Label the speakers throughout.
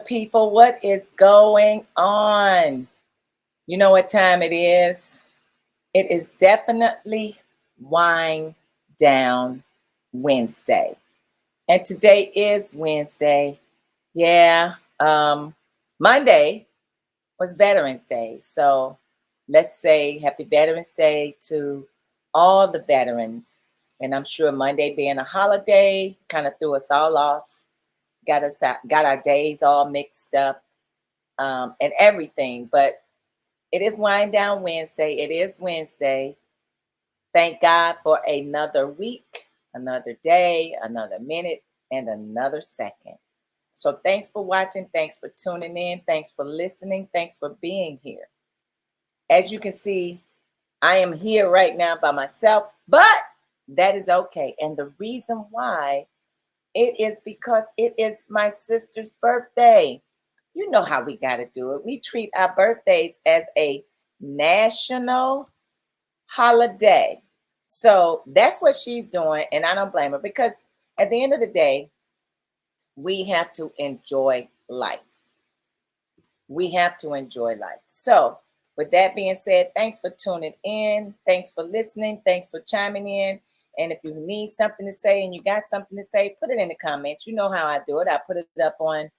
Speaker 1: People, what is going on? You know what time it is? It is definitely Wind Down Wednesday. And today is Wednesday. Yeah, Monday was Veterans Day. So let's say happy Veterans Day to all the veterans. And I'm sure Monday being a holiday kind of threw us all off, got our days all mixed up, and everything. But it is Wind Down Wednesday. It is Wednesday. Thank God for another week, another day, another minute, and another second. So thanks for watching. Thanks for tuning in. Thanks for listening. Thanks for being here. As you can see, I am here right now by myself, but that is okay. And the reason why it is because it is my sister's birthday. You know how we got to do it. We treat our birthdays as a national holiday. So that's what she's doing. And I don't blame her because at the end of the day, we have to enjoy life. We have to enjoy life. So, with that being said, thanks for tuning in. Thanks for listening. Thanks for chiming in. And if you need something to say and you got something to say, put it in the comments. You know how I do it. I put it up on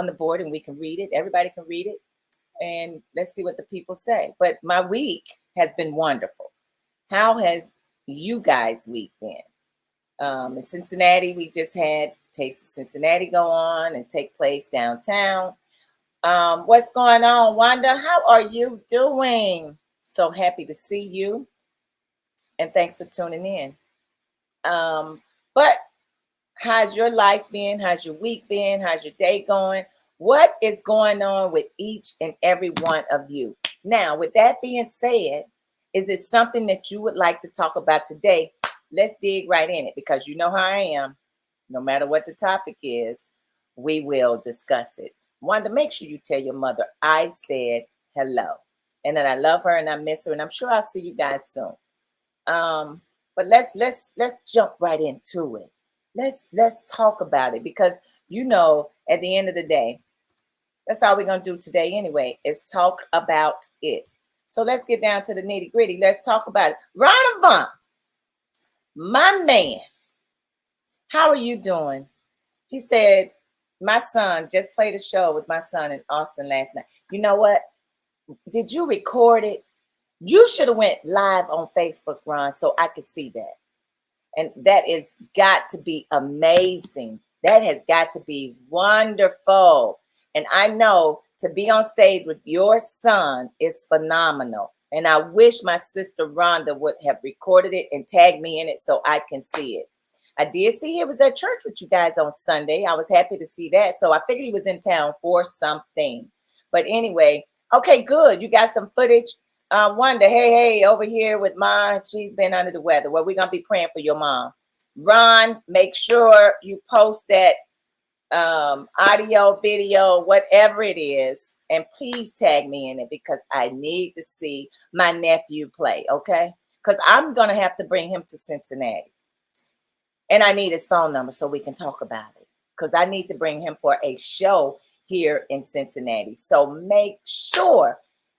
Speaker 1: the board and we can read it. Everybody can read it. And let's see what the people say. But my week has been wonderful. How has you guys' week been? In Cincinnati, we just had Taste of Cincinnati go on and take place downtown. What's going on, Wanda? How are you doing? So happy to see you, and thanks for tuning in. But how's your life been? How's your week been? How's your day going? What is going on with each and every one of you? Now, with that being said, is it something that you would like to talk about today? Let's dig right in it because you know how I am. No matter what the topic is, we will discuss it. Wanda, make sure you tell your mother I said hello and that I love her and I miss her, and I'm sure I'll see you guys soon. But let's jump right into it. Let's talk about it because you know at the end of the day, that's all we're gonna do today anyway, is talk about it. So let's get down to the nitty-gritty. Let's talk about it. Ron Avant, my man, how are you doing? He said, my son just played a show with my son in Austin last night. You know what? Did you record it? You should have went live on Facebook, Ron, so I could see that. And that is got to be amazing. That has got to be wonderful. And I know to be on stage with your son is phenomenal. And I wish my sister Rhonda would have recorded it and tagged me in it so I can see it. I did see he was at church with you guys on Sunday. I was happy to see that. So I figured he was in town for something. But anyway, okay, good. You got some footage. Wanda, hey, over here with mom. She's been under the weather. Well, we're going to be praying for your mom. Ron, make sure you post that audio, video, whatever it is. And please tag me in it because I need to see my nephew play, okay? Because I'm going to have to bring him to Cincinnati. And I need his phone number so we can talk about it because I need to bring him for a show here in Cincinnati. So make sure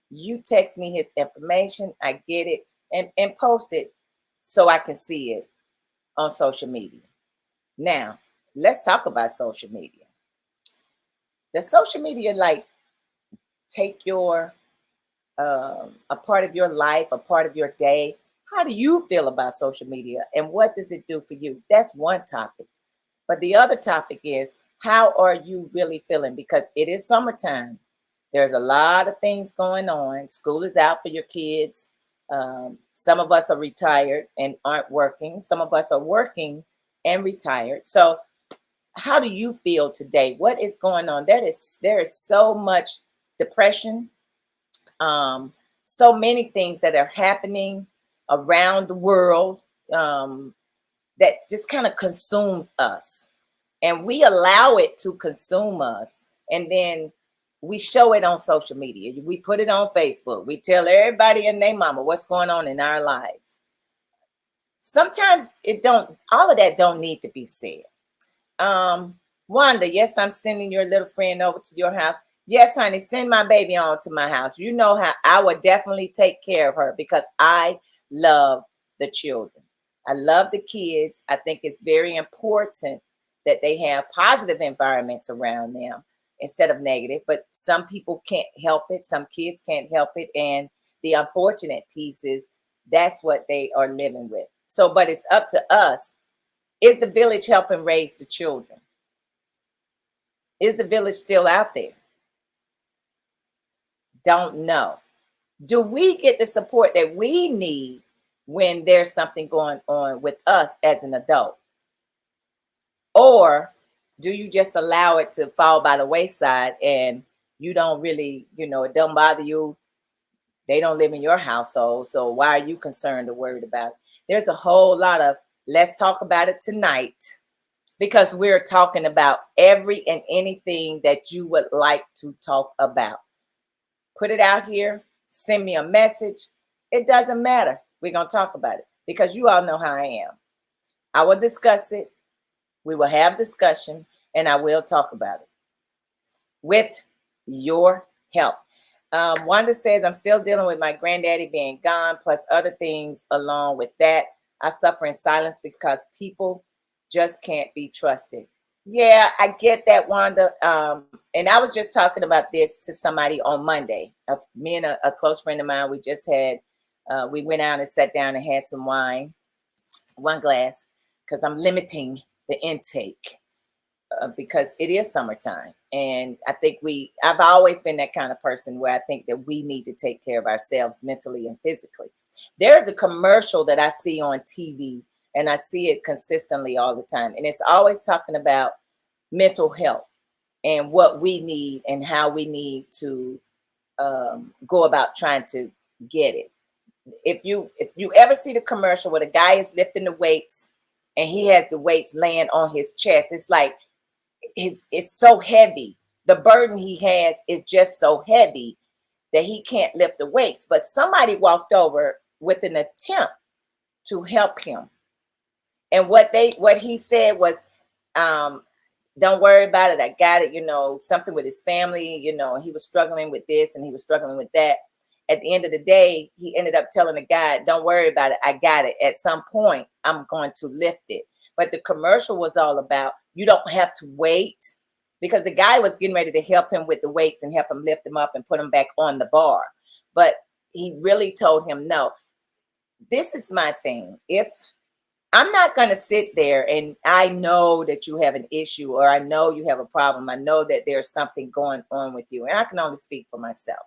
Speaker 1: you text me his information. I get it and post it so I can see it on social media. Now, let's talk about social media. Does social media like take your a part of your life, a part of your day? How do you feel about social media and what does it do for you? That's one topic. But the other topic is how are you really feeling? Because it is summertime. There's a lot of things going on. School is out for your kids. Some of us are retired and aren't working. Some of us are working and retired. So how do you feel today? What is going on? There is so much depression, so many things that are happening around the world that just kind of consumes us. And we allow it to consume us. And then we show it on social media. We put it on Facebook. We tell everybody and their mama what's going on in our lives. Sometimes all of that don't need to be said. Wanda, yes, I'm sending your little friend over to your house. Yes, honey, send my baby on to my house. You know how I would definitely take care of her because I love the children. I love the kids. I think it's very important that they have positive environments around them instead of negative. But some people can't help it. Some kids can't help it. And the unfortunate piece is that's what they are living with. So, but it's up to us. Is the village helping raise the children? Is the village still out there? Don't know. Do we get the support that we need when there's something going on with us as an adult? Or do you just allow it to fall by the wayside and you don't really, it don't bother you? They don't live in your household. So why are you concerned or worried about it? There's a whole lot of let's talk about it tonight because we're talking about every and anything that you would like to talk about. Put it out here, send me a message. It doesn't matter. We're going to talk about it because you all know how I am. I will discuss it. We will have discussion and I will talk about it with your help. Wanda says, I'm still dealing with my granddaddy being gone, plus other things along with that. I suffer in silence because people just can't be trusted. Yeah, I get that, Wanda. And I was just talking about this to somebody on Monday. Me and a close friend of mine, we went out and sat down and had some wine, one glass, because I'm limiting the intake because it is summertime. And I think I've always been that kind of person where I think that we need to take care of ourselves mentally and physically. There's a commercial that I see on TV and I see it consistently all the time. And it's always talking about mental health and what we need and how we need to go about trying to get it. If you ever see the commercial where the guy is lifting the weights and he has the weights laying on his chest, it's like it's so heavy. The burden he has is just so heavy that he can't lift the weights. But somebody walked over with an attempt to help him. And what he said was, don't worry about it. I got it, something with his family, he was struggling with this and he was struggling with that. At the end of the day, he ended up telling the guy, don't worry about it. I got it. At some point, I'm going to lift it. But the commercial was all about, you don't have to wait, because the guy was getting ready to help him with the weights and help him lift them up and put them back on the bar. But he really told him, no, this is my thing. If I'm not going to sit there and I know that you have an issue or I know you have a problem, I know that there's something going on with you. And I can only speak for myself,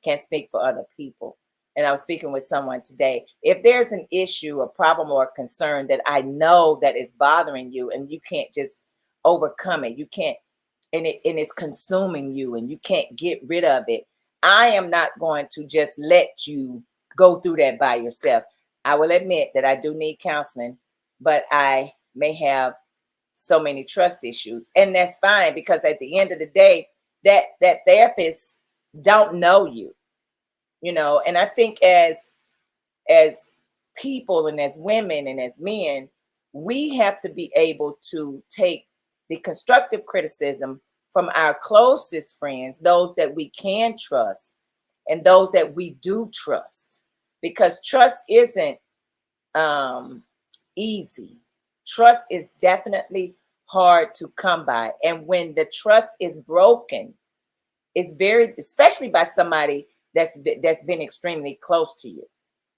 Speaker 1: can't speak for other people. And I was speaking with someone today. If there's an issue, a problem, or a concern that I know that is bothering you and you can't just overcome it, you can't, and it's consuming you and you can't get rid of it, I am not going to just let you go through that by yourself. I will admit that I do need counseling, but I may have so many trust issues. And that's fine, because at the end of the day, that therapist don't know you. And I think as people and as women and as men, we have to be able to take the constructive criticism from our closest friends, those that we can trust and those that we do trust, because trust isn't easy. Trust is definitely hard to come by. And when the trust is broken, it's especially by somebody that's been extremely close to you.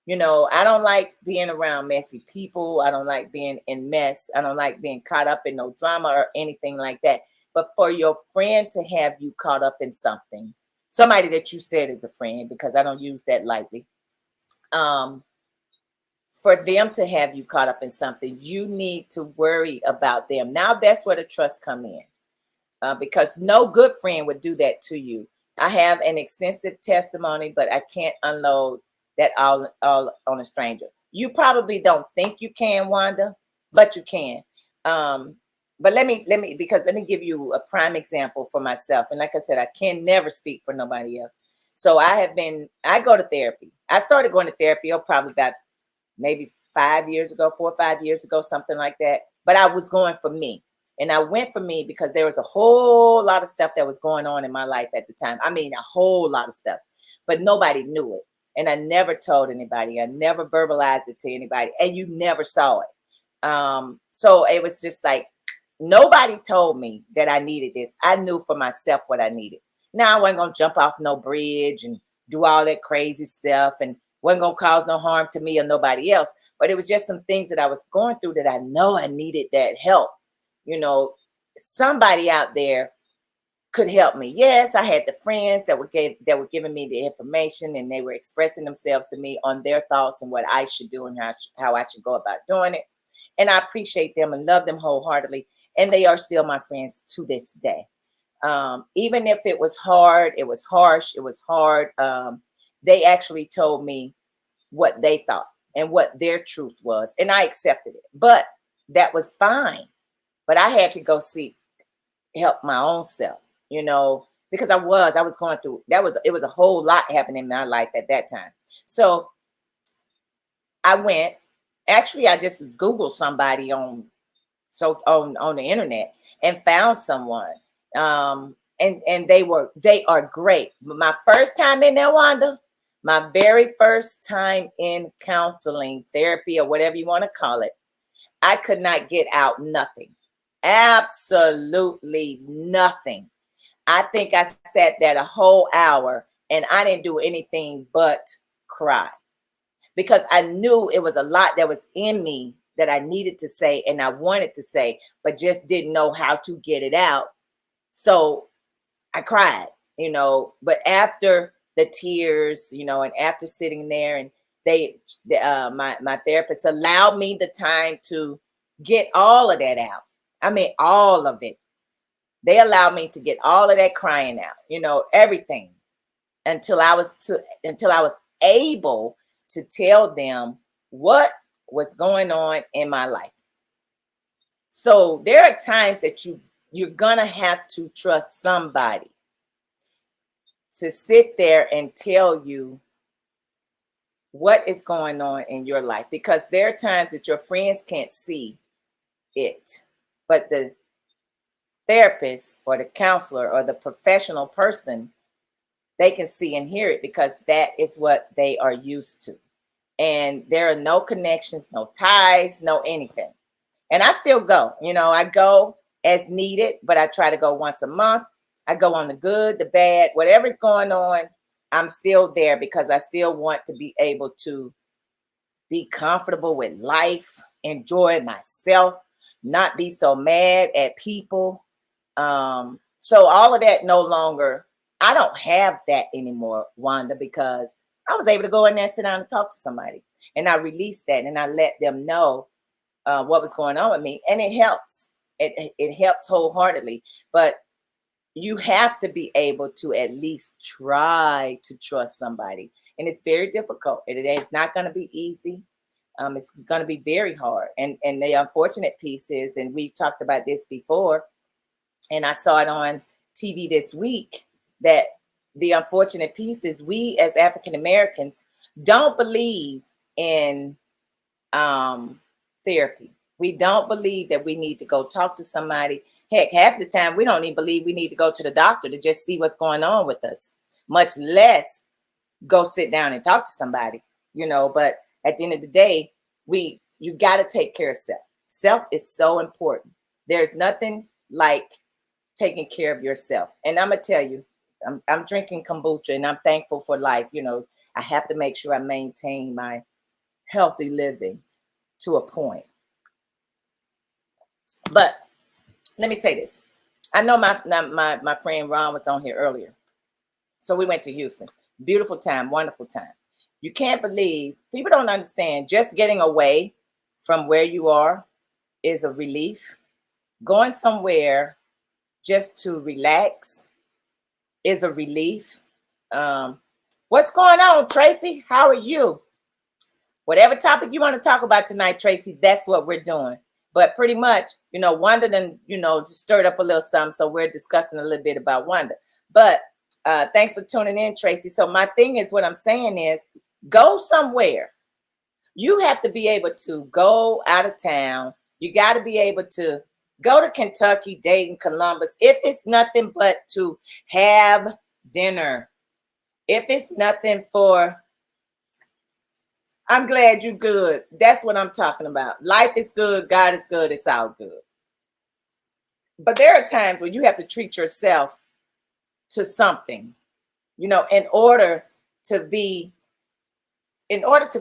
Speaker 1: I don't like being around messy people. I don't like being in mess. I don't like being caught up in no drama or anything like that. But for your friend to have you caught up in something, somebody that you said is a friend, because I don't use that lightly, for them to have you caught up in something, you need to worry about them. Now that's where the trust come in. Because no good friend would do that to you. I have an extensive testimony, but I can't unload that all on a stranger. You probably don't think you can, Wanda, but you can. But let me give you a prime example for myself. And like I said, I can never speak for nobody else. So I go to therapy. I started going to therapy probably about maybe 4 or 5 years ago, something like that. But I was going for me. And I went for me because there was a whole lot of stuff that was going on in my life at the time. I mean, a whole lot of stuff, but nobody knew it. And I never told anybody. I never verbalized it to anybody. And you never saw it. So it was just like, nobody told me that I needed this. I knew for myself what I needed. Now I wasn't going to jump off no bridge and do all that crazy stuff, and wasn't going to cause no harm to me or nobody else. But it was just some things that I was going through that I know I needed that help. You know, somebody out there could help me. Yes, I had the friends that were giving me the information, and they were expressing themselves to me on their thoughts and what I should do and how I should go about doing it. And I appreciate them and love them wholeheartedly. And they are still my friends to this day. Even if it was hard, it was harsh, it was hard. They actually told me what they thought and what their truth was, and I accepted it. But that was fine. But I had to go seek help my own self, you know, because I was going through, it was a whole lot happening in my life at that time. So I went, actually, I just Googled somebody on the internet and found someone. And they are great. My first time in there, Wanda, my very first time in counseling, therapy, or whatever you want to call it, I could not get out nothing. Absolutely nothing. I think I sat there a whole hour and I didn't do anything but cry, because I knew it was a lot that was in me that I needed to say and I wanted to say, but just didn't know how to get it out. So I cried, you know, but after the tears, you know, and after sitting there, and my therapist allowed me the time to get all of that out. I mean, all of it. They allowed me to get all of that crying out, you know, everything, until I was able to tell them what was going on in my life. So there are times that you're gonna have to trust somebody to sit there and tell you what is going on in your life, because there are times that your friends can't see it, but the therapist or the counselor or the professional person, they can see and hear it, because that is what they are used to. And there are no connections, no ties, no anything. And I still go, you know, I go as needed, but I try to go once a month. I go on the good, the bad, whatever's going on, I'm still there, because I still want to be able to be comfortable with life, enjoy myself, not be so mad at people. So all of that no longer, I don't have that anymore, Wanda, because I was able to go in there, sit down and talk to somebody. And I released that and I let them know what was going on with me. And it helps. It helps wholeheartedly. But you have to be able to at least try to trust somebody. And it's very difficult. It's not going to be easy. It's going to be very hard. And the unfortunate piece is, and we've talked about this before, and I saw it on TV this week, that the unfortunate piece is we as African Americans don't believe in therapy. We don't believe that we need to go talk to somebody. Heck, half the time we don't even believe we need to go to the doctor to just see what's going on with us, much less go sit down and talk to somebody, you know. But at the end of the day, you got to take care of self. Self is so important. There's nothing like taking care of yourself. And I'm gonna tell you, I'm drinking kombucha and I'm thankful for life. You know, I have to make sure I maintain my healthy living to a point. But let me say this. I know my friend Ron was on here earlier. So we went to Houston. Beautiful time, wonderful time. You can't believe, people don't understand, just getting away from where you are is a relief. Going somewhere just to relax is a relief. What's going on, Tracy? How are you? Whatever topic you want to talk about tonight, Tracy, that's what we're doing. But pretty much, you know, Wanda done, you know, stirred up a little something. So we're discussing a little bit about Wanda. But thanks for tuning in, Tracy. So my thing is, what I'm saying is, go somewhere. You have to be able to go out of town. You got to be able to Go to Kentucky, Dayton, Columbus. If it's nothing but to have dinner, if it's nothing for, I'm glad you're good. That's what I'm talking about. Life is good. God is good. It's all good. But there are times when you have to treat yourself to something, in order to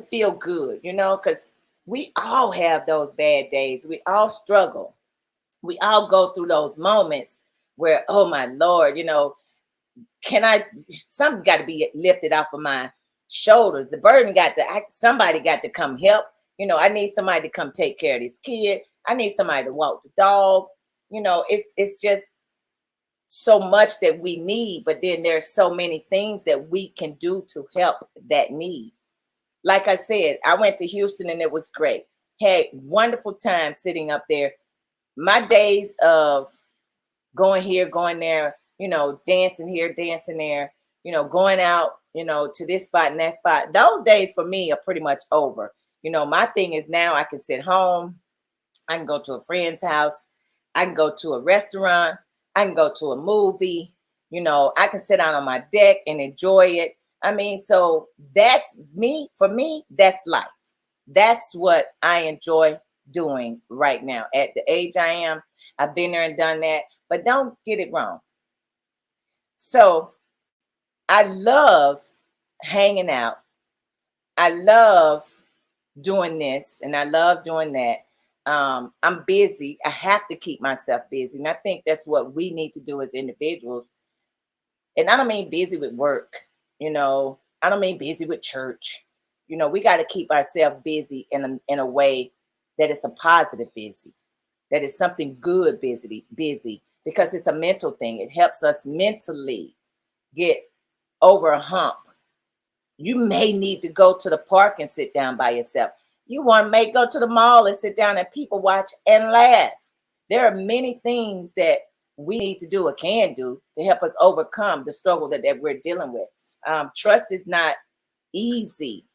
Speaker 1: feel good, because we all have those bad days. We all struggle. We all go through those moments where, oh my Lord, something got to be lifted off of my shoulders. The burden somebody got to come help. I need somebody to come take care of this kid. I need somebody to walk the dog. It's just so much that we need, but then there's so many things that we can do to help that need. Like I said, I went to Houston and it was great. Had wonderful time sitting up there. My days of going here, going there, dancing here, dancing there, going out, to this spot and that spot. Those days for me are pretty much over. My thing is now I can sit home. I can go to a friend's house. I can go to a restaurant. I can go to a movie. I can sit down on my deck and enjoy it. I mean, so that's me. For me, that's life. That's what I enjoy doing right now. At the age I am, I've been there and done that. But don't get it wrong. So I love hanging out. I love doing this and I love doing that. I'm busy. I have to keep myself busy. And I think that's what we need to do as individuals. And I don't mean busy with work, I don't mean busy with church. We got to keep ourselves busy in a way that it's a positive busy, that is something good busy, because it's a mental thing. It helps us mentally get over a hump. You may need to go to the park and sit down by yourself. You may go to the mall and sit down and people watch and laugh. There are many things that we need to do or can do to help us overcome the struggle that we're dealing with. Trust is not easy.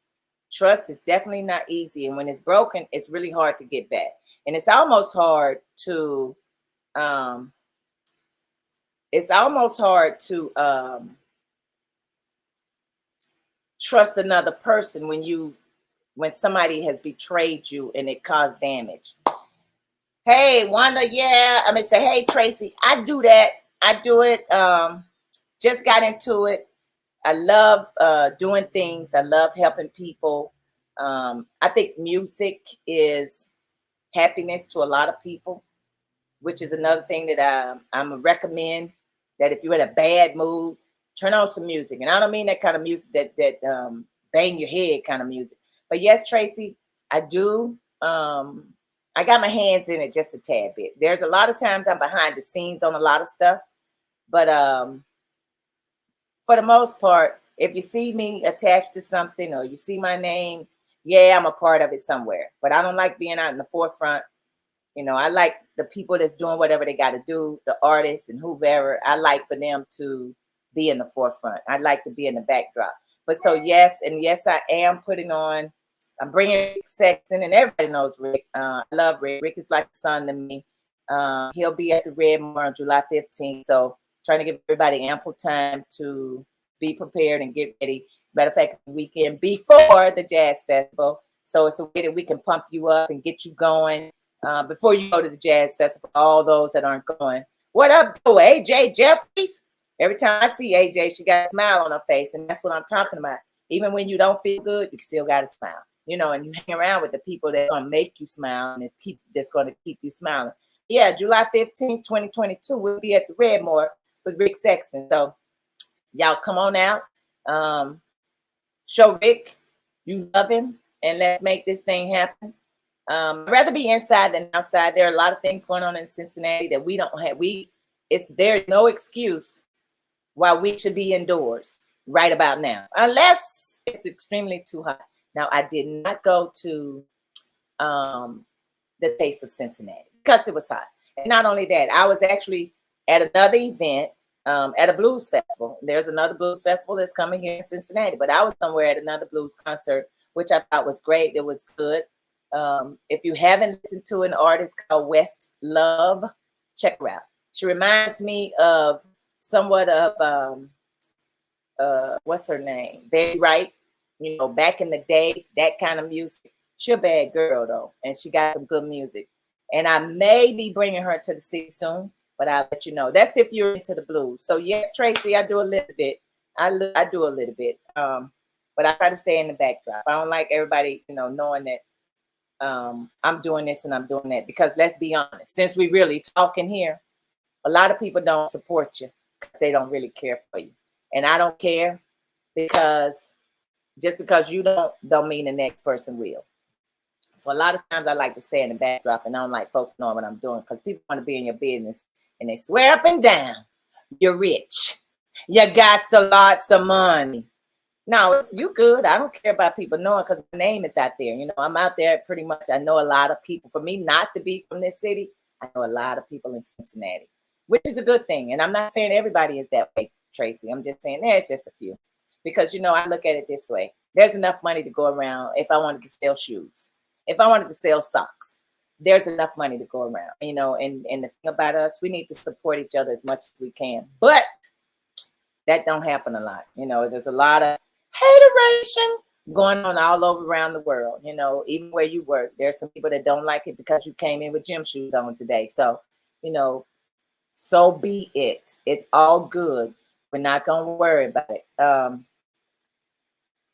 Speaker 1: Trust is definitely not easy. And when it's broken, it's really hard to get back. And it's almost hard to trust another person when somebody has betrayed you and it caused damage. Hey, Wanda, yeah. I mean, say, hey, Tracy, I do that. I do it. Just got into it. I love doing things. I love helping people. I think music is happiness to a lot of people, which is another thing that I'm going to recommend, that if you're in a bad mood, turn on some music. And I don't mean that kind of music that bang your head kind of music. But yes, Tracy, I do. I got my hands in it just a tad bit. There's a lot of times I'm behind the scenes on a lot of stuff. But for the most part, if you see me attached to something or you see my name, yeah, I'm a part of it somewhere. But I don't like being out in the forefront. I like the people that's doing whatever they got to do, the artists and whoever. I like for them to be in the forefront. I like to be in the backdrop. But so yes, I am I'm bringing Rick Sexton, and everybody knows Rick. I love Rick. Rick is like a son to me. He'll be at the Redmore on July 15th. So trying to give everybody ample time to be prepared and get ready. As a matter of fact, the weekend before the Jazz Festival. So it's a way that we can pump you up and get you going before you go to the Jazz Festival. All those that aren't going. What up, AJ Jeffries? Every time I see AJ, she got a smile on her face. And that's what I'm talking about. Even when you don't feel good, you still got to smile. And you hang around with the people that are going to make you smile and that's going to keep you smiling. Yeah, July 15th, 2022, we'll be at the Redmore with Rick Sexton. So y'all come on out. Show Rick you love him, and let's make this thing happen. I'd rather be inside than outside. There are a lot of things going on in Cincinnati that we don't have. There's no excuse why we should be indoors right about now, unless it's extremely too hot. Now, I did not go to the Taste of Cincinnati because it was hot. And not only that, I was actually at another event at a blues festival. There's another blues festival that's coming here in Cincinnati, but I was somewhere at another blues concert, which I thought was great. It was good. If you haven't listened to an artist called West Love, check her out. She reminds me of somewhat of what's her name? Betty Wright. You know, back in the day, that kind of music. She's a bad girl though, and she got some good music. And I may be bringing her to the city soon, but I'll let you know. That's if you're into the blues. So yes, Tracy, I do a little bit. I do a little bit, but I try to stay in the backdrop. I don't like everybody, you know, knowing that I'm doing this and I'm doing that, because let's be honest, since we really talking here, a lot of people don't support you because they don't really care for you. And I don't care, because just because you don't mean the next person will. So a lot of times I like to stay in the backdrop, and I don't like folks knowing what I'm doing, because people want to be in your business and they swear up and down you're rich. You got lots of money. No, it's you good. I don't care about people knowing, because my name is out there. You know, I'm out there pretty much. I know a lot of people. For me not to be from this city, I know a lot of people in Cincinnati, which is a good thing. And I'm not saying everybody is that way, Tracy. I'm just saying there's just a few. Because, you know, I look at it this way. There's enough money to go around if I wanted to sell shoes. If I wanted to sell socks, there's enough money to go around. You know, and the thing about us, we need to support each other as much as we can. But that don't happen a lot. You know, there's a lot of hateration going on all over around the world. You know, even where you work, there's some people that don't like it because you came in with gym shoes on today. So, you know, so be it. It's all good. We're not going to worry about it.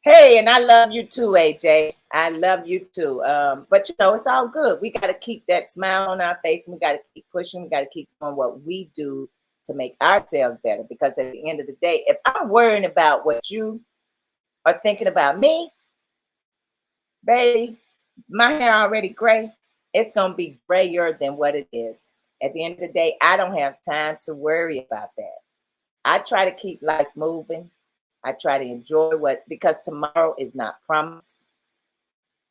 Speaker 1: Hey, and I love you too, AJ. I love you too. But, you know, it's all good. We got to keep that smile on our face, and we got to keep pushing. We got to keep doing what we do to make ourselves better. Because at the end of the day, if I'm worrying about what you are thinking about me, baby, my hair already gray. It's going to be grayer than what it is. At the end of the day, I don't have time to worry about that. I try to keep life moving. I try to enjoy because tomorrow is not promised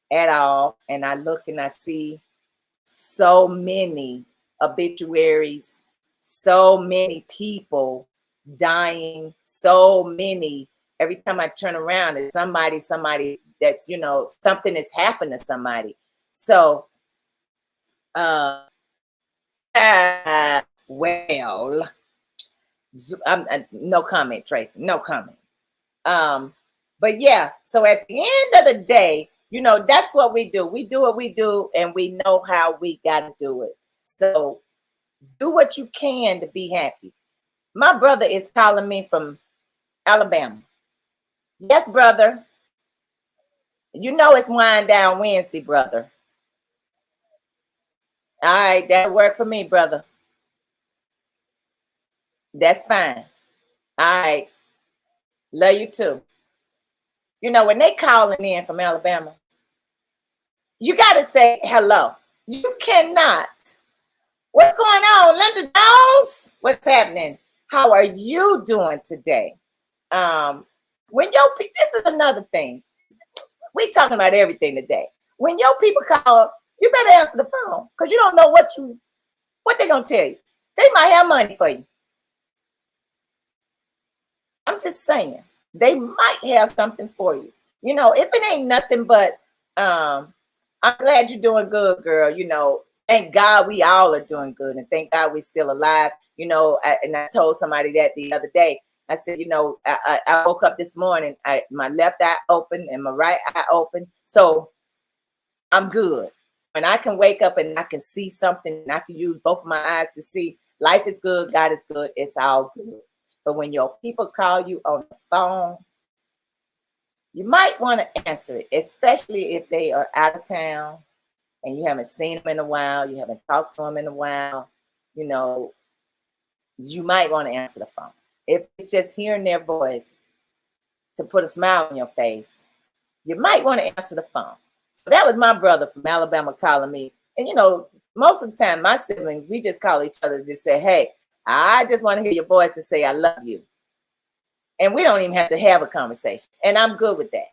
Speaker 1: at all. And I look and I see so many obituaries, so many people dying, so many. Every time I turn around, it's somebody that's, you know, something has happened to somebody. So, well, no comment, Tracy, no comment. But yeah, so at the end of the day, you know, that's what we do. We do what we do, and we know how we got to do it. So do what you can to be happy. My brother is calling me from Alabama. Yes, brother. You know it's Wind Down Wednesday, brother. All right, that'll work for me, brother. That's fine. All right. Love you too. You know, when they calling in from Alabama, you got to say hello. You cannot. What's going on, Linda Jones? What's happening? How are you doing today? When this is another thing. We talking about everything today. When your people call, you better answer the phone, because you don't know what they gonna tell you. They might have money for you. I'm just saying, they might have something for you. You know, if it ain't nothing but, I'm glad you're doing good, girl. You know, thank God we all are doing good, and thank God we're still alive. You know, and I told somebody that the other day. I said, you know, I woke up this morning, my left eye open and my right eye open. So I'm good. When I can wake up and I can see something, and I can use both of my eyes to see, life is good, God is good, it's all good. But when your people call you on the phone, you might want to answer it, especially if they are out of town and you haven't seen them in a while, you haven't talked to them in a while. You know, you might want to answer the phone. If it's just hearing their voice to put a smile on your face, you might want to answer the phone. So that was my brother from Alabama calling me. And, you know, most of the time, my siblings, we just call each other, just say, hey, I just want to hear your voice and say, I love you. And we don't even have to have a conversation. And I'm good with that.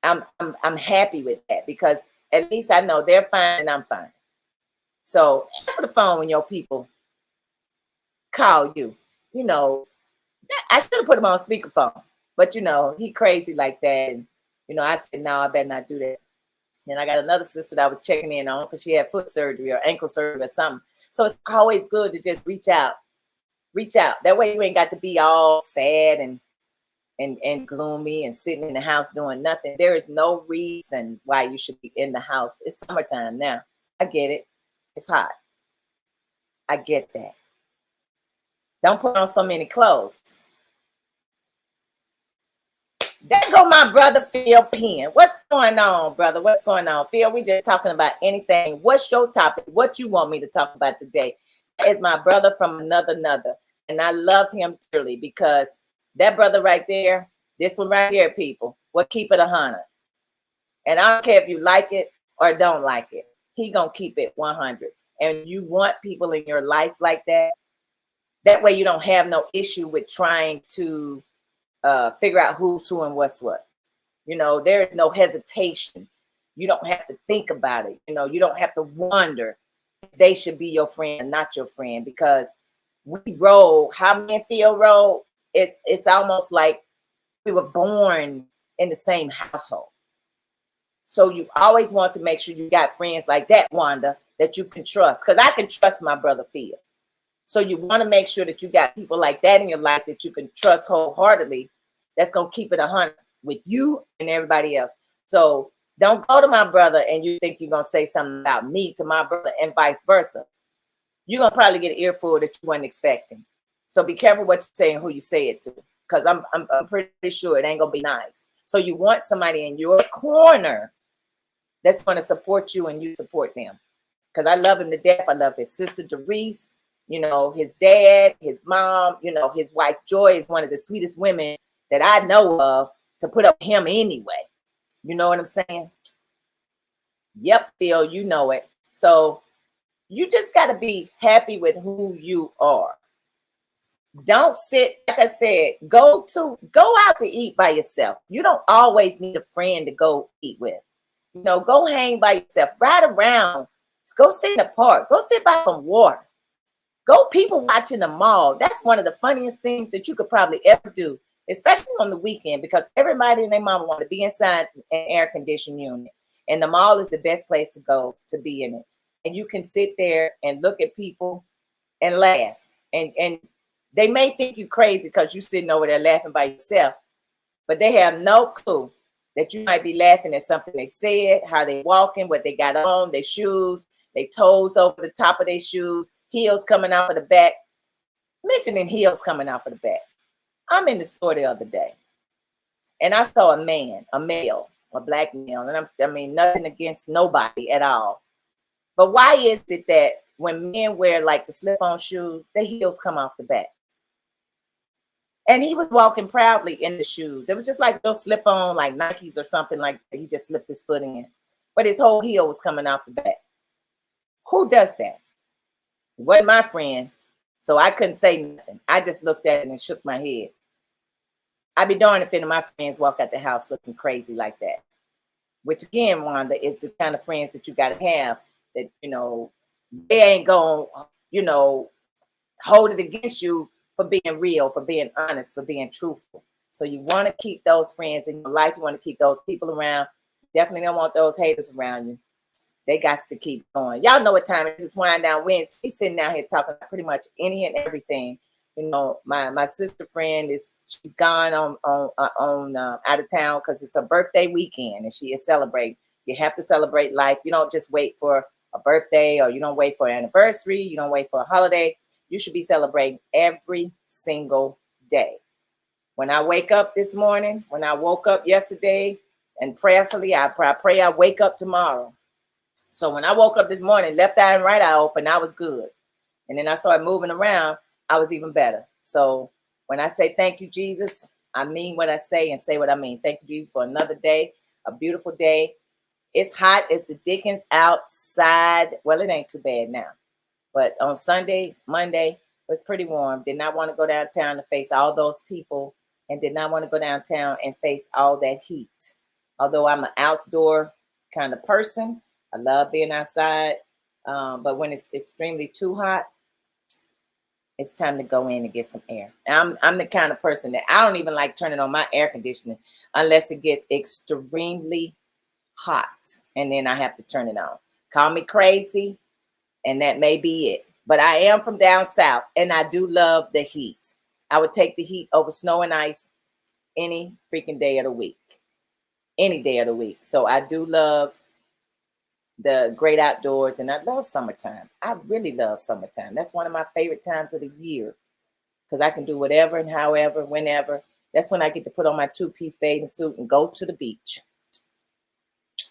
Speaker 1: I'm happy with that, because at least I know they're fine and I'm fine. So answer the phone when your people call you. You know, I should have put him on speakerphone, but you know, he crazy like that. And, you know, I said, no, I better not do that. Then I got another sister that I was checking in on because she had foot surgery or ankle surgery or something. So it's always good to just reach out. Reach out. That way you ain't got to be all sad and gloomy and sitting in the house doing nothing. There is no reason why you should be in the house. It's summertime now. I get it. It's hot. I get that. Don't put on so many clothes. There go my brother Phil Penn. What's going on, brother? What's going on? Phil, we just talking about anything. What's your topic? What you want me to talk about today? That is my brother from another. And I love him dearly because that brother right there, this one right here, people, will keep it 100. And I don't care if you like it or don't like it. He gonna keep it 100. And you want people in your life like that. That way you don't have no issue with trying to figure out who's who and what's what. You know, there is no hesitation. You don't have to think about it. You know, you don't have to wonder if they should be your friend, not your friend, because we roll. How me and Phil roll? It's almost like we were born in the same household. So you always want to make sure you got friends like that, Wanda, that you can trust. Because I can trust my brother Phil. So you want to make sure that you got people like that in your life that you can trust wholeheartedly. That's going to keep it 100 with you and everybody else. So don't go to my brother and you think you're going to say something about me to my brother and vice versa. You're going to probably get an earful that you weren't expecting. So be careful what you say and who you say it to, because I'm pretty sure it ain't going to be nice. So you want somebody in your corner that's going to support you and you support them. Because I love him to death. I love his sister, Doris. You know, his dad, his mom, you know, his wife, Joy, is one of the sweetest women that I know of to put up with him anyway. You know what I'm saying? Yep, Phil, you know it. So you just got to be happy with who you are. Don't sit, like I said, go out to eat by yourself. You don't always need a friend to go eat with. You know, go hang by yourself, ride around, go sit in the park, go sit by some water. Go people watch in the mall. That's one of the funniest things that you could probably ever do, especially on the weekend, because everybody and their mama want to be inside an air conditioned unit. And the mall is the best place to go to be in it. And you can sit there and look at people and laugh. And they may think you crazy because you're sitting over there laughing by yourself, but they have no clue that you might be laughing at something they said, how they walking, what they got on, their shoes, their toes over the top of their shoes, heels coming out of the back. Mentioning heels coming out of the back. I'm in the store the other day, and I saw a man, a male, a black male, and I mean nothing against nobody at all. But why is it that when men wear like the slip-on shoes, the heels come off the back? And he was walking proudly in the shoes. It was just like those slip-on, like Nikes or something like that. He just slipped his foot in, but his whole heel was coming off the back. Who does that? It wasn't my friend, so I couldn't say nothing. I just looked at it and shook my head. I'd be darned if any of my friends walk out the house looking crazy like that. Which again, Wanda, is the kind of friends that you got to have that, you know, they ain't going to, you know, hold it against you for being real, for being honest, for being truthful. So you want to keep those friends in your life. You want to keep those people around. Definitely don't want those haters around you. They got to keep going. Y'all know what time it is. It's Wind Down Wednesday. She's sitting out here talking about pretty much any and everything. You know, my sister friend she's gone on out of town because it's her birthday weekend and she is celebrating. You have to celebrate life. You don't just wait for a birthday, or you don't wait for an anniversary. You don't wait for a holiday. You should be celebrating every single day. When I wake up this morning, when I woke up yesterday, and prayerfully, I pray I wake up tomorrow. So when I woke up this morning, left eye and right eye open, I was good. And then I started moving around, I was even better. So when I say thank you, Jesus, I mean what I say and say what I mean. Thank you, Jesus, for another day, a beautiful day. It's hot as the dickens outside. Well, it ain't too bad now. But on Sunday, Monday, it was pretty warm. Did not want to go downtown to face all those people, and did not want to go downtown and face all that heat. Although I'm an outdoor kind of person, I love being outside. But when it's extremely too hot, it's time to go in and get some air. I'm the kind of person that I don't even like turning on my air conditioning unless it gets extremely hot, and then I have to turn it on. Call me crazy, and that may be it. But I am from down south, and I do love the heat. I would take the heat over snow and ice any freaking day of the week. Any day of the week. So I do love the great outdoors, and I love summertime. I really love summertime. That's one of my favorite times of the year because I can do whatever and however, whenever. That's when I get to put on my two-piece bathing suit and go to the beach.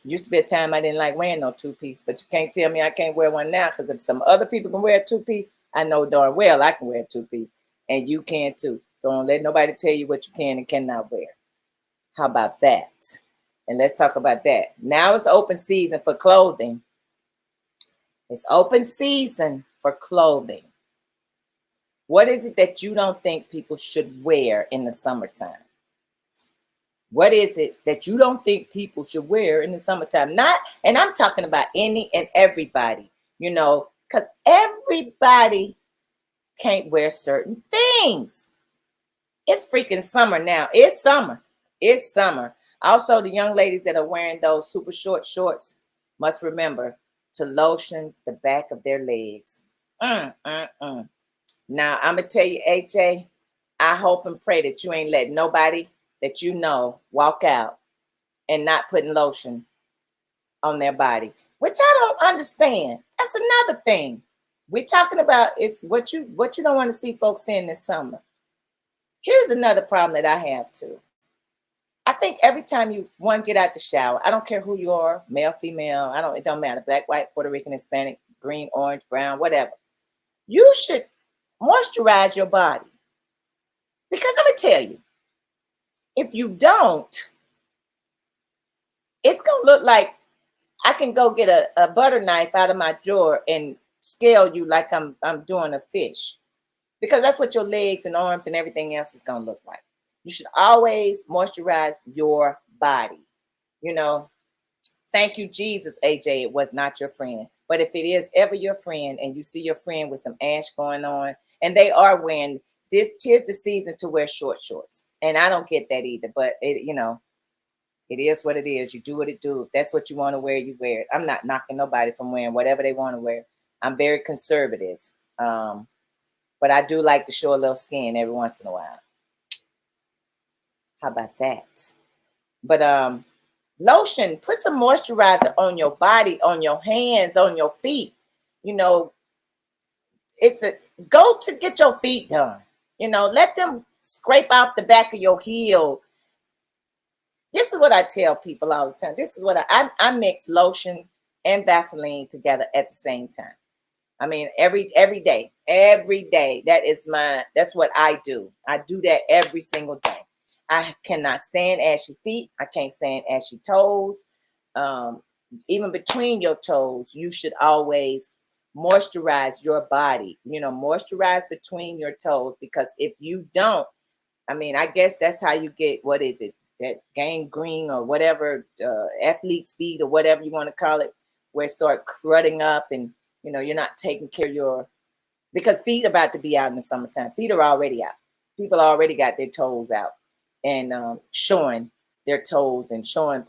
Speaker 1: Used to be a time I didn't like wearing no two-piece, but you can't tell me I can't wear one now, because if some other people can wear a two-piece, I know darn well I can wear a two-piece, and you can too. So don't let nobody tell you what you can and cannot wear. How about that? And let's talk about that. Now it's open season for clothing. It's open season for clothing. What is it that you don't think people should wear in the summertime? What is it that you don't think people should wear in the summertime? Not, and I'm talking about any and everybody, you know, because everybody can't wear certain things. It's freaking summer now. It's summer. It's summer. Also, the young ladies that are wearing those super short shorts must remember to lotion the back of their legs. Now, I'm going to tell you, AJ, I hope and pray that you ain't letting nobody that you know walk out and not putting lotion on their body, which I don't understand. That's another thing. We're talking about is what you don't want to see folks in this summer. Here's another problem that I have too. I think every time you get out the shower, I don't care who you are, male, female, it don't matter, black, white, Puerto Rican, Hispanic, green, orange, brown, whatever. You should moisturize your body. Because I'm going to tell you, if you don't, it's going to look like I can go get a butter knife out of my drawer and scale you like I'm doing a fish. Because that's what your legs and arms and everything else is going to look like. You should always moisturize your body. You know, thank you, Jesus, AJ, it was not your friend. But if it is ever your friend and you see your friend with some ash going on, and they are wearing, tis the season to wear short shorts. And I don't get that either. But, it is what it is. You do what it do. If that's what you want to wear, you wear it. I'm not knocking nobody from wearing whatever they want to wear. I'm very conservative. But I do like to show a little skin every once in a while. How about that? But lotion, put some moisturizer on your body, on your hands, on your feet. You know, go to get your feet done. You know, let them scrape out the back of your heel. This is what I tell people all the time. This is what I mix lotion and Vaseline together at the same time. I mean, every day. That's what I do. I do that every single day. I cannot stand ashy feet. I can't stand ashy toes. Even between your toes, you should always moisturize your body. You know, moisturize between your toes, because if you don't, I mean, I guess that's how you get, what is it? That gangrene or whatever, athlete's feet or whatever you want to call it, where it start cruding up and, you know, you're not taking care of because feet about to be out in the summertime. Feet are already out. People already got their toes out and showing their toes and showing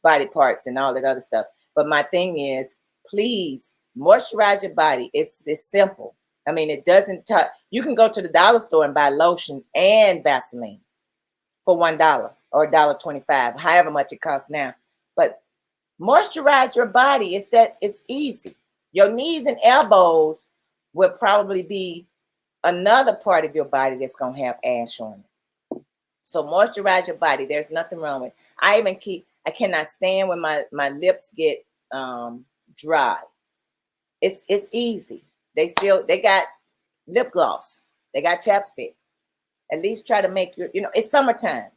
Speaker 1: body parts and all that other stuff. But my thing is, please moisturize your body. It's simple. I mean, it doesn't touch. You can go to the dollar store and buy lotion and Vaseline for $1 or $1.25, however much it costs now. But moisturize your body. It's easy. Your knees and elbows will probably be another part of your body that's going to have ash on it. So moisturize your body. There's nothing wrong with it. I cannot stand when my lips get dry. It's easy. They got lip gloss. They got chapstick. At least try to make it's summertime.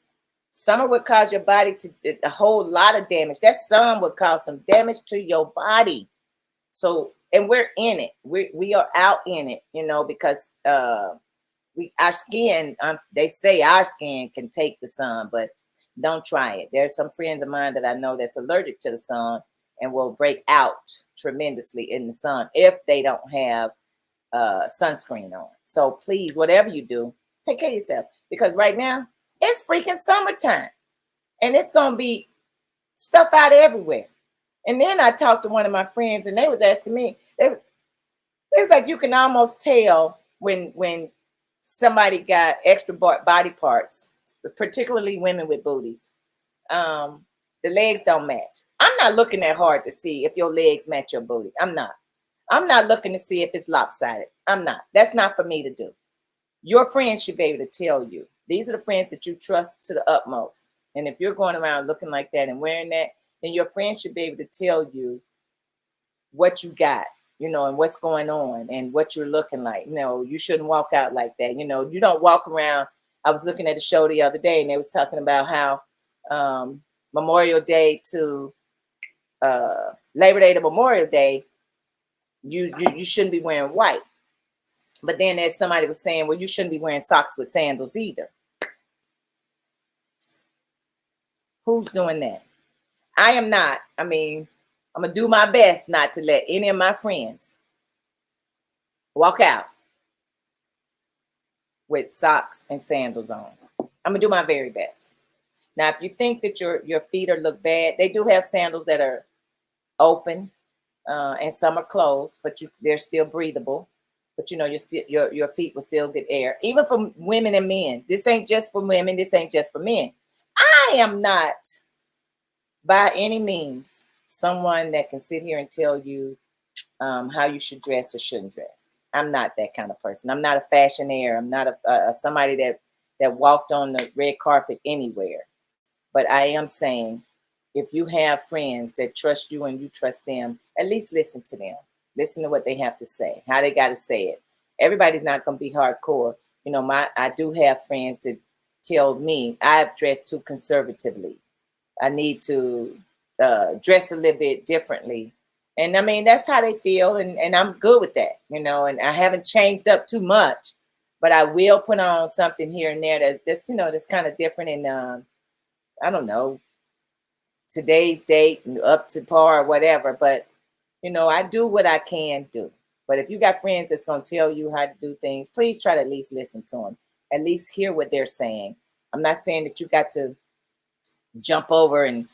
Speaker 1: Summer would cause your body to a whole lot of damage. That sun would cause some damage to your body. So, and we're in it. We are out in it, because our skin, they say our skin can take the sun, but don't try it. There's some friends of mine that I know that's allergic to the sun and will break out tremendously in the sun if they don't have sunscreen on. So please, whatever you do, take care of yourself, because right now it's freaking summertime and it's going to be stuff out everywhere. And then I talked to one of my friends, and they was asking me, it was like you can almost tell when somebody got extra body parts, particularly women with booties. Um, the legs don't match. I'm not looking that hard to see if your legs match your booty. I'm not. I'm not looking to see if it's lopsided. I'm not. That's not for me to do. Your friends should be able to tell you. These are the friends that you trust to the utmost. And if you're going around looking like that and wearing that, then your friends should be able to tell you what you got, and what's going on and what you're looking like. No, you shouldn't walk out like that. You don't walk around. I was looking at a show the other day, and they was talking about how Memorial Day to Labor Day to Memorial Day, you shouldn't be wearing white. But then there's somebody was saying, well, you shouldn't be wearing socks with sandals either. Who's doing that? I am not. I mean, I'm going to do my best not to let any of my friends walk out with socks and sandals on. I'm going to do my very best. Now, if you think that your feet look bad, they do have sandals that are open and some are closed, but they're still breathable. But your feet will still get air, even for women and men. This ain't just for women. This ain't just for men. I am not by any means someone that can sit here and tell you how you should dress or shouldn't dress. I'm not that kind of person. I'm not a fashionaire. I'm not a somebody that walked on the red carpet anywhere. But I am saying, if you have friends that trust you and you trust them, at least listen to them. Listen to what they have to say, how they got to say it. Everybody's not going to be hardcore. I do have friends that tell me I've dressed too conservatively. I need to dress a little bit differently. And I mean, that's how they feel. And I'm good with that, and I haven't changed up too much, but I will put on something here and there that's kind of different. And I don't know, today's date and up to par or whatever. But, I do what I can do. But if you got friends that's going to tell you how to do things, please try to at least listen to them, at least hear what they're saying. I'm not saying that you got to jump over and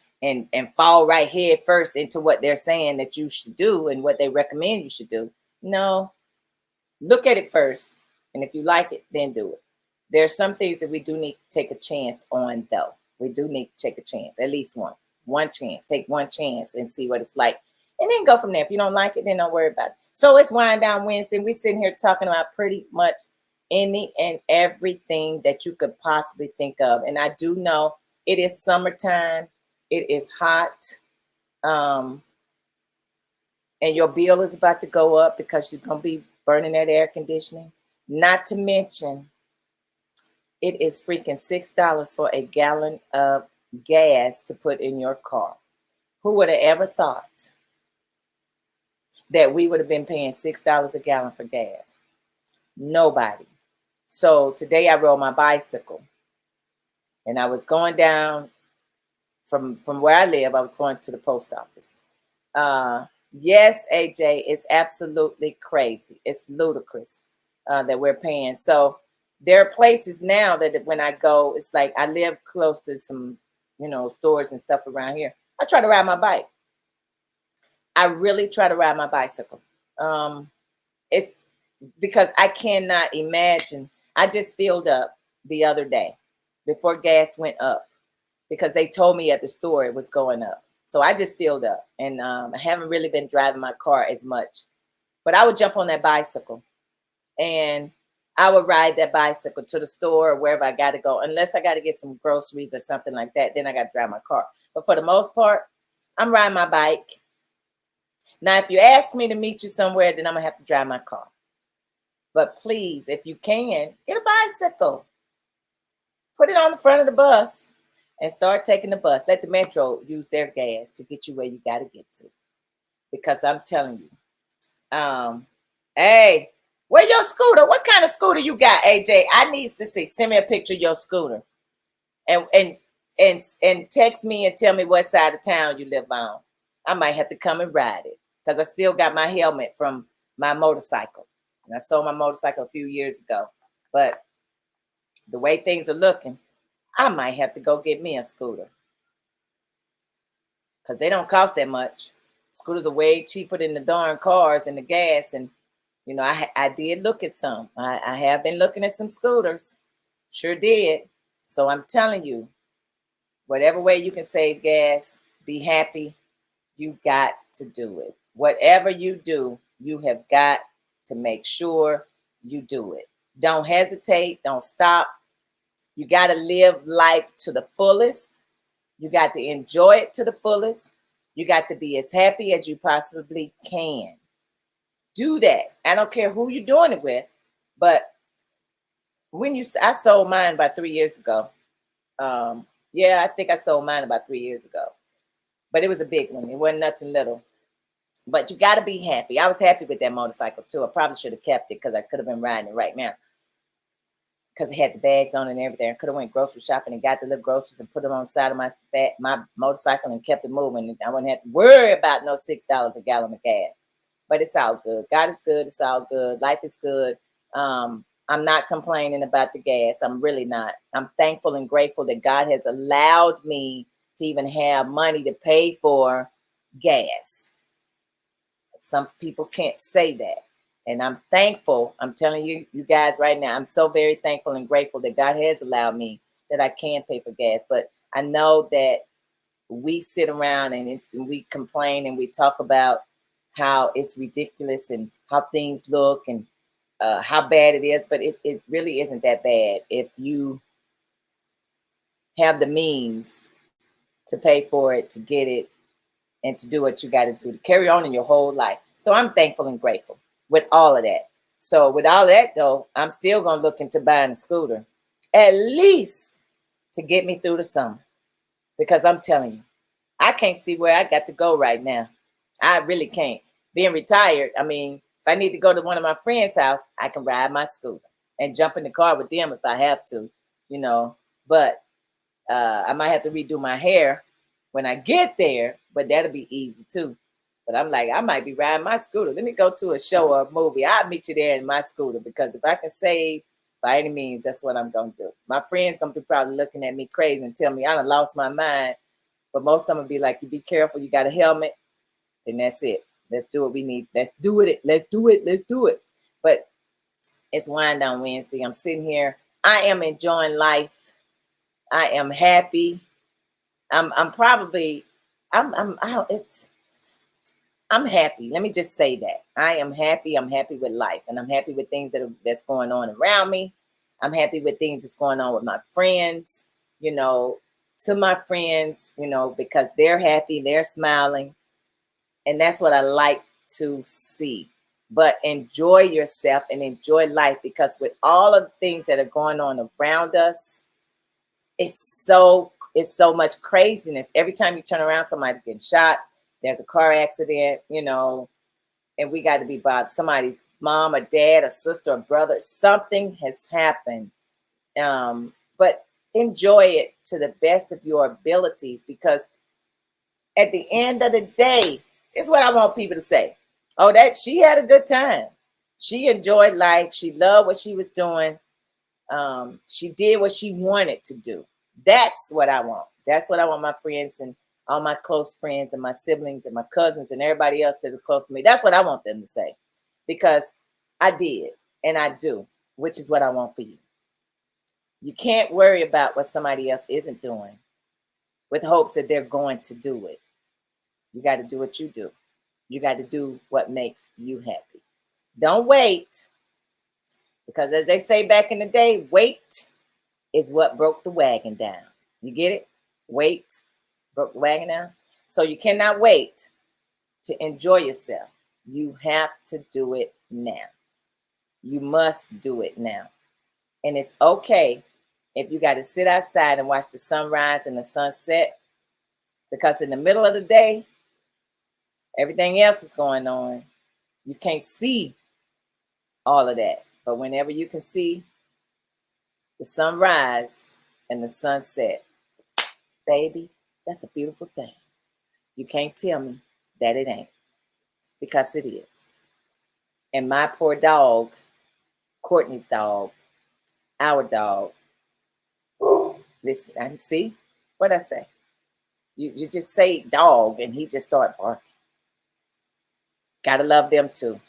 Speaker 1: fall right head first into what they're saying that you should do and what they recommend you should do. No, look at it first. And if you like it, then do it. There's some things that we do need to take a chance on, though. We do need to take a chance, at least one chance. Take one chance and see what it's like. And then go from there. If you don't like it, then don't worry about it. So it's Wind Down Wednesday. We're sitting here talking about pretty much any and everything that you could possibly think of. And I do know it is summertime. It is hot. And your bill is about to go up because you're going to be burning that air conditioning. Not to mention, it is freaking $6 for a gallon of gas to put in your car. Who would have ever thought that we would have been paying $6 a gallon for gas? Nobody. So today I rode my bicycle, and I was going down from where I live. I was going to the post office. Yes, AJ, it's absolutely crazy. It's ludicrous that we're paying. So there are places now that when I go, it's like I live close to some, stores and stuff around here. I try to ride my bike. I really try to ride my bicycle. It's because I cannot imagine. I just filled up the other day before gas went up because they told me at the store it was going up. So I just filled up, and I haven't really been driving my car as much. But I would jump on that bicycle, and I would ride that bicycle to the store or wherever I got to go, unless I got to get some groceries or something like that. Then I got to drive my car. But for the most part, I'm riding my bike. Now, if you ask me to meet you somewhere, then I'm going to have to drive my car. But please, if you can, get a bicycle. Put it on the front of the bus and start taking the bus. Let the Metro use their gas to get you where you got to get to. Because I'm telling you, hey, where your scooter? What kind of scooter you got, AJ? I need to see. Send me a picture of your scooter. And text me and tell me what side of town you live on. I might have to come and ride it because I still got my helmet from my motorcycle. And I sold my motorcycle a few years ago. But the way things are looking, I might have to go get me a scooter. because they don't cost that much. Scooters are way cheaper than the darn cars and the gas. And I did look at some. I have been looking at some scooters, sure did. So I'm telling you, whatever way you can save gas, be happy, you got to do it. Whatever you do, you have got to make sure you do it. Don't hesitate, don't stop. You got to live life to the fullest. You got to enjoy it to the fullest. You got to be as happy as you possibly can. Do that. I don't care who you're doing it with, but I sold mine about 3 years ago. Yeah, I think I sold mine about 3 years ago, but it was a big one. It wasn't nothing little. But you got to be happy. I was happy with that motorcycle too. I probably should have kept it because I could have been riding it right now, because it had the bags on and everything. I could have went grocery shopping and got the little groceries and put them on the side of my motorcycle and kept it moving. I wouldn't have to worry about no $6 a gallon of gas. But it's all good. God is good. It's all good. Life is good. I'm not complaining about the gas. I'm really not. I'm thankful and grateful that God has allowed me to even have money to pay for gas. Some people can't say that. And I'm thankful. I'm telling you guys right now, I'm so very thankful and grateful that God has allowed me that I can pay for gas. But I know that we sit around and we complain and we talk about how it's ridiculous and how things look and how bad it is. But it really isn't that bad if you have the means to pay for it, to get it, and to do what you got to do to carry on in your whole life. So I'm thankful and grateful with all of that. So with all that though, I'm still going to look into buying a scooter, at least to get me through the summer, because I'm telling you, I can't see where I got to go right now. I really can't. Being retired, I mean, if I need to go to one of my friends' house, I can ride my scooter and jump in the car with them if I have to, But I might have to redo my hair when I get there, but that'll be easy too. But I'm like, I might be riding my scooter. Let me go to a show or a movie. I'll meet you there in my scooter, because if I can save by any means, that's what I'm going to do. My friends going to be probably looking at me crazy and tell me I done lost my mind. But most of them will be like, you be careful. You got a helmet. And that's it. Let's do what we need. Let's do it. Let's do it. Let's do it. But it's Wind Down Wednesday. I'm sitting here. I am enjoying life. I am happy. I'm happy. Let me just say that. I am happy. I'm happy with life. And I'm happy with things that's going on around me. I'm happy with things that's going on with my friends, to my friends, because they're happy, they're smiling. And that's what I like to see. But enjoy yourself and enjoy life, because with all of the things that are going on around us, it's so much craziness. Every time you turn around, somebody getting shot. There's a car accident, and we got to be bothered. Somebody's mom or dad or sister or brother, something has happened. But enjoy it to the best of your abilities, because at the end of the day, this is what I want people to say. Oh, that she had a good time. She enjoyed life. She loved what she was doing. She did what she wanted to do. That's what I want. That's what I want my friends and all my close friends and my siblings and my cousins and everybody else that is close to me. That's what I want them to say, because I did and I do, which is what I want for you. You can't worry about what somebody else isn't doing with hopes that they're going to do it. You got to do what you do. You got to do what makes you happy. Don't wait, because as they say back in the day, wait is what broke the wagon down. You get it? Wait broke the wagon down. So you cannot wait to enjoy yourself. You have to do it now. You must do it now. And it's okay if you got to sit outside and watch the sunrise and the sunset, because in the middle of the day, everything else is going on. You can't see all of that. But whenever you can see the sunrise and the sunset, baby, that's a beautiful thing. You can't tell me that it ain't, because it is. And my poor dog, Courtney's dog, our dog, listen, I see what I say. You just say dog and he just start barking. Gotta love them too.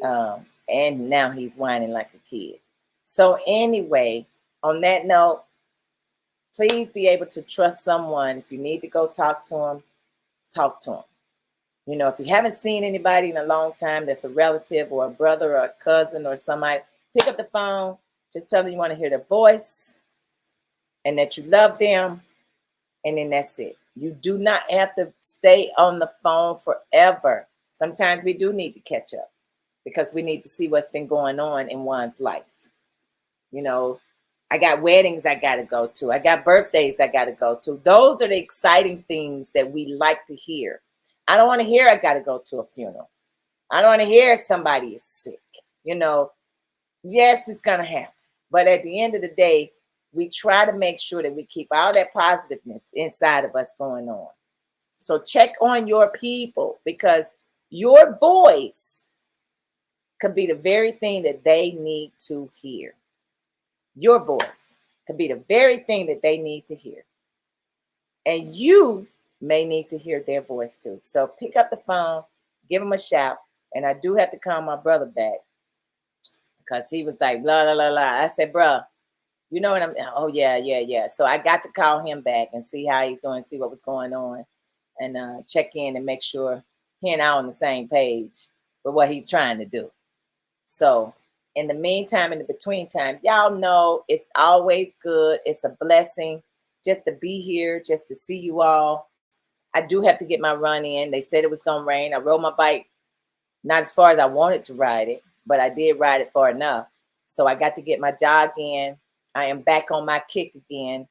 Speaker 1: And now he's whining like a kid. So anyway, on that note, please be able to trust someone. If you need to go talk to them, talk to them. You know, if you haven't seen anybody in a long time that's a relative or a brother or a cousin or somebody, pick up the phone, just tell them you want to hear their voice and that you love them, and then that's it. You do not have to stay on the phone forever. Sometimes we do need to catch up because we need to see what's been going on in one's life. You know, I got weddings I got to go to. I got birthdays I got to go to. Those are the exciting things that we like to hear. I don't want to hear I got to go to a funeral. I don't want to hear somebody is sick. You know, yes, it's going to happen. But at the end of the day, we try to make sure that we keep all that positiveness inside of us going on. So check on your people, because your voice could be the very thing that they need to hear. Your voice could be the very thing that they need to hear. And you may need to hear their voice too. So pick up the phone, give them a shout. And I do have to call my brother back because he was like, blah, blah, blah, blah. I said, bro, you know what I'm, oh, yeah. So I got to call him back and see how he's doing, see what was going on, and check in and make sure he and I are on the same page with what he's trying to do. So in the meantime, in the between time, y'all know it's always good. It's a blessing just to be here, just to see you all. I do have to get my run in. They said it was going to rain. I rode my bike, not as far as I wanted to ride it, but I did ride it far enough. So I got to get my jog in. I am back on my kick again.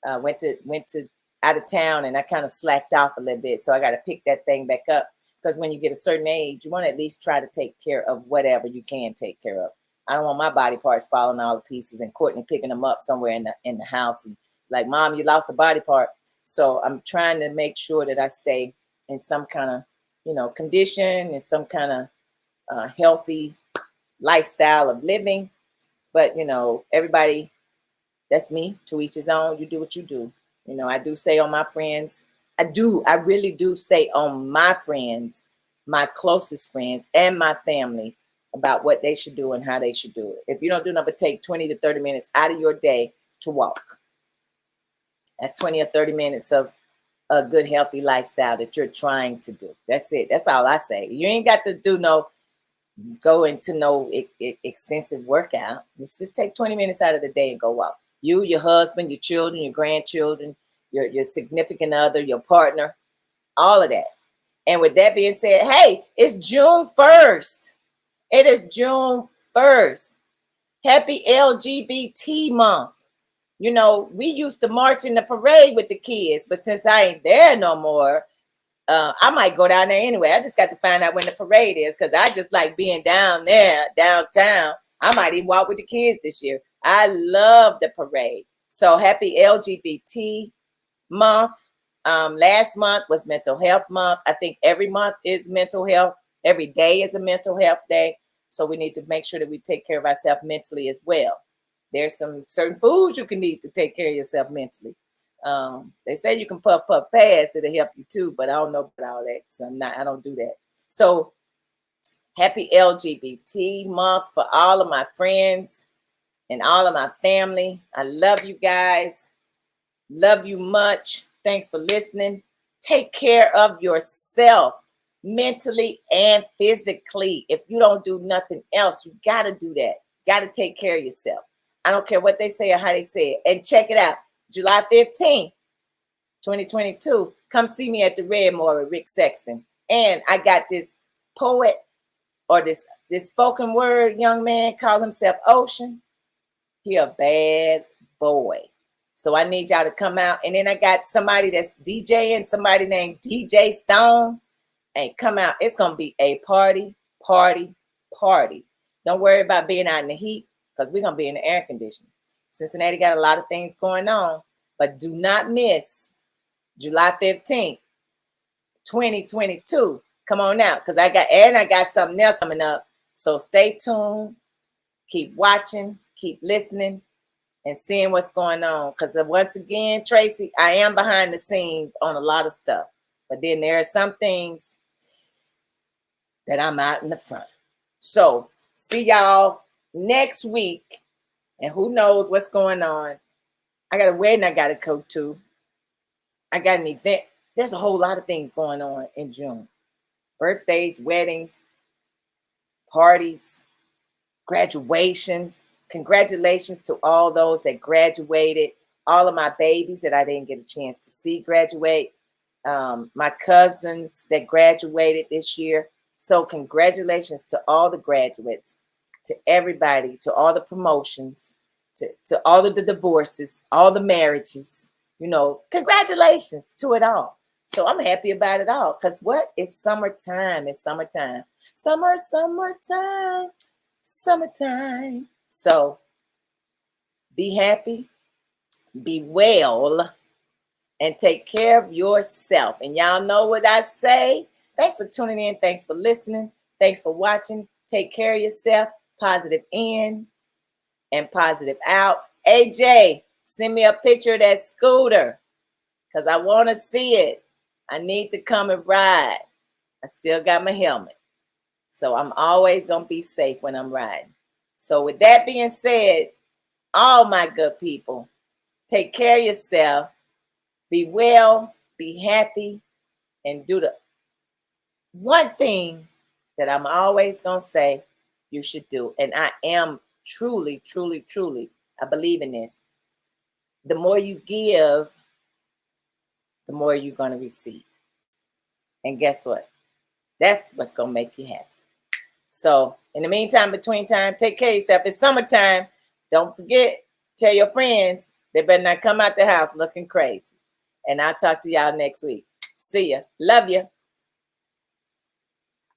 Speaker 1: Went to out of town and I kind of slacked off a little bit. So I got to pick that thing back up, because when you get a certain age, you want to at least try to take care of whatever you can take care of. I don't want my body parts falling all to pieces and Courtney picking them up somewhere in the house and like, Mom, you lost a body part. So I'm trying to make sure that I stay in some kind of, you know, condition and some kind of healthy lifestyle of living. But, you know, everybody, that's me, to each his own. You do what you do. You know, I do stay on my friends. I really do stay on my friends, my closest friends, and my family about what they should do and how they should do it. If you don't do nothing but take 20 to 30 minutes out of your day to walk, that's 20 or 30 minutes of a good, healthy lifestyle that you're trying to do. That's it. That's all I say. You ain't got to go into no extensive workout. Just take 20 minutes out of the day and go walk. You, your husband, your children, your grandchildren, your significant other, your partner, all of that. And with that being said, hey, it's June 1st. It is June 1st. Happy LGBT month. You know, we used to march in the parade with the kids, but since I ain't there no more, I might go down there anyway. I just got to find out when the parade is, because I just like being down there, downtown. I might even walk with the kids this year. I love the parade. So happy LGBT month. Last month was mental health month. I think every month is mental health. Every day is a mental health day. So we need to make sure that we take care of ourselves mentally as well. There's some certain foods you can eat to take care of yourself mentally. They say you can puff pass, it'll help you too, but I don't know about all that. So I don't do that. So happy LGBT month for all of my friends and all of my family. I love you guys. Love you much. Thanks for listening. Take care of yourself mentally and physically. If you don't do nothing else, you got to do that. Got to take care of yourself. I don't care what they say or how they say it. And check it out. July 15th, 2022. Come see me at the Redmore with Rick Sexton. And I got this poet, or this spoken word young man, call himself Ocean. He a bad boy. So I need y'all to come out. And then I got somebody that's DJing, somebody named DJ Stone. And come out. It's going to be a party. Don't worry about being out in the heat, because we're going to be in the air conditioning. Cincinnati got a lot of things going on. But do not miss July 15th, 2022. Come on out, because I got something else coming up. So stay tuned. Keep watching. Keep listening. and seeing what's going on. Because once again, Tracy, I am behind the scenes on a lot of stuff. But then there are some things that I'm out in the front. So see y'all next week. And who knows what's going on. I got a wedding I got to go to. I got an event. There's a whole lot of things going on in June. Birthdays, weddings, parties, graduations. Congratulations to all those that graduated. All of my babies that I didn't get a chance to see graduate. My cousins that graduated this year. So congratulations to all the graduates, to everybody, to all the promotions, to all of the divorces, all the marriages. You know, congratulations to it all. So I'm happy about it all. Because what? It's summertime. It's summertime. Summertime. Summertime. So be happy, be well, and take care of yourself. And y'all know what I say. Thanks for tuning in. Thanks for listening. Thanks for watching. Take care of yourself. Positive in and positive out. AJ, send me a picture of that scooter because I want to see it. I need to come and ride. I still got my helmet. So I'm always going to be safe when I'm riding. So with that being said, all my good people, take care of yourself. Be well, be happy, and do the one thing that I'm always going to say you should do. And I am truly, truly, truly, I believe in this. The more you give, the more you're going to receive. And guess what? That's what's going to make you happy. So in the meantime, between time, take care of yourself. It's summertime. Don't forget, tell your friends they better not come out the house looking crazy. And I'll talk to y'all next week. See ya. Love you.